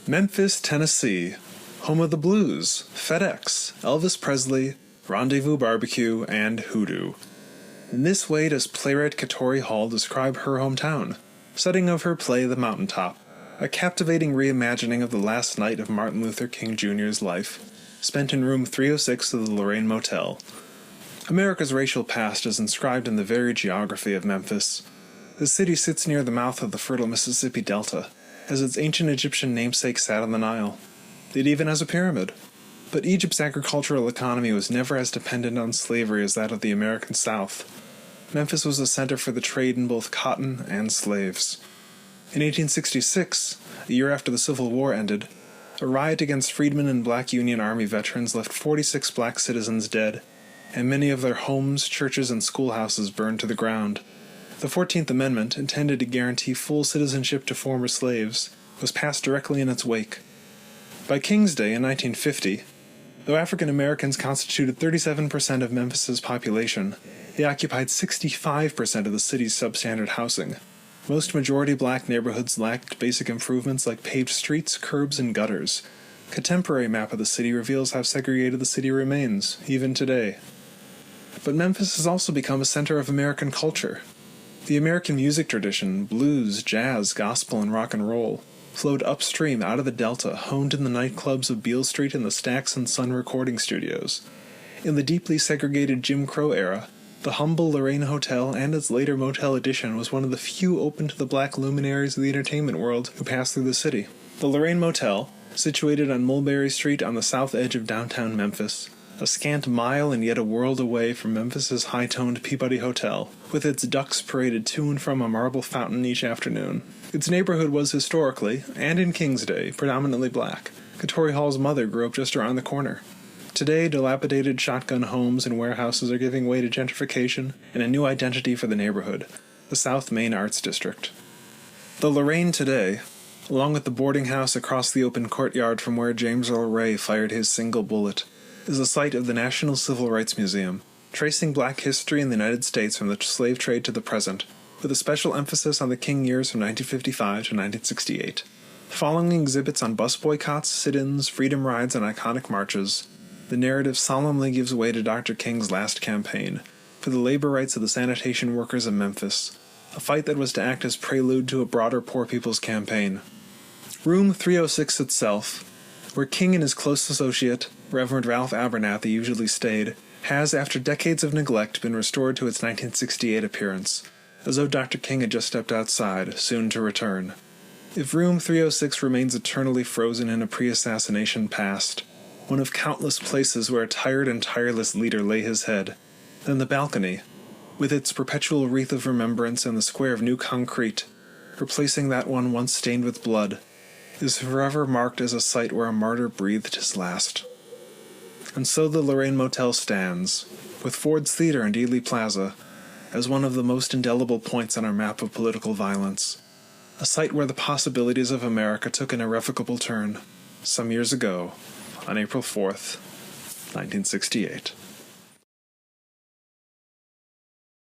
Memphis, Tennessee, home of the blues, FedEx, Elvis Presley, Rendezvous barbecue, and hoodoo. In this way does playwright Katori Hall describe her hometown, setting of her play The Mountaintop, a captivating reimagining of the last night of Martin Luther King Jr.'s life, spent in room 306 of the Lorraine Motel. America's racial past is inscribed in the very geography of Memphis. The city sits near the mouth of the fertile Mississippi Delta, as its ancient Egyptian namesake sat on the Nile. It even has a pyramid. But Egypt's agricultural economy was never as dependent on slavery as that of the American South. Memphis was a center for the trade in both cotton and slaves. In 1866, a year after the Civil War ended, a riot against freedmen and black Union Army veterans left 46 black citizens dead, and many of their homes, churches, and schoolhouses burned to the ground. The 14th Amendment, intended to guarantee full citizenship to former slaves, was passed directly in its wake. By King's Day in 1950, though African Americans constituted 37% of Memphis's population, they occupied 65% of the city's substandard housing. Most majority black neighborhoods lacked basic improvements like paved streets, curbs, and gutters. A contemporary map of the city reveals how segregated the city remains, even today. But Memphis has also become a center of American culture. The American music tradition, blues, jazz, gospel, and rock and roll, flowed upstream out of the Delta, honed in the nightclubs of Beale Street and the Stax and Sun recording studios. In the deeply segregated Jim Crow era, the humble Lorraine Hotel and its later Motel Edition was one of the few open to the black luminaries of the entertainment world who passed through the city. The Lorraine Motel, situated on Mulberry Street on the south edge of downtown Memphis, a scant mile and yet a world away from Memphis's high-toned Peabody Hotel, with its ducks paraded to and from a marble fountain each afternoon. Its neighborhood was historically, and in King's Day, predominantly black. Katori Hall's mother grew up just around the corner. Today, dilapidated shotgun homes and warehouses are giving way to gentrification and a new identity for the neighborhood, the South Main Arts District. The Lorraine today, along with the boarding house across the open courtyard from where James Earl Ray fired his single bullet, is the site of the National Civil Rights Museum, tracing black history in the United States from the slave trade to the present, with a special emphasis on the King years from 1955 to 1968. Following exhibits on bus boycotts, sit-ins, freedom rides, and iconic marches, the narrative solemnly gives way to Dr. King's last campaign for the labor rights of the sanitation workers of Memphis, a fight that was to act as prelude to a broader poor people's campaign. Room 306 itself, where King and his close associate, Reverend Ralph Abernathy, usually stayed, has, after decades of neglect, been restored to its 1968 appearance, as though Dr. King had just stepped outside, soon to return. If Room 306 remains eternally frozen in a pre-assassination past, one of countless places where a tired and tireless leader lay his head, then the balcony, with its perpetual wreath of remembrance and the square of new concrete, replacing that one once stained with blood, is forever marked as a site where a martyr breathed his last. And so the Lorraine Motel stands, with Ford's Theater and Dealey Plaza, as one of the most indelible points on our map of political violence, a site where the possibilities of America took an irrevocable turn, some years ago, on April 4th, 1968.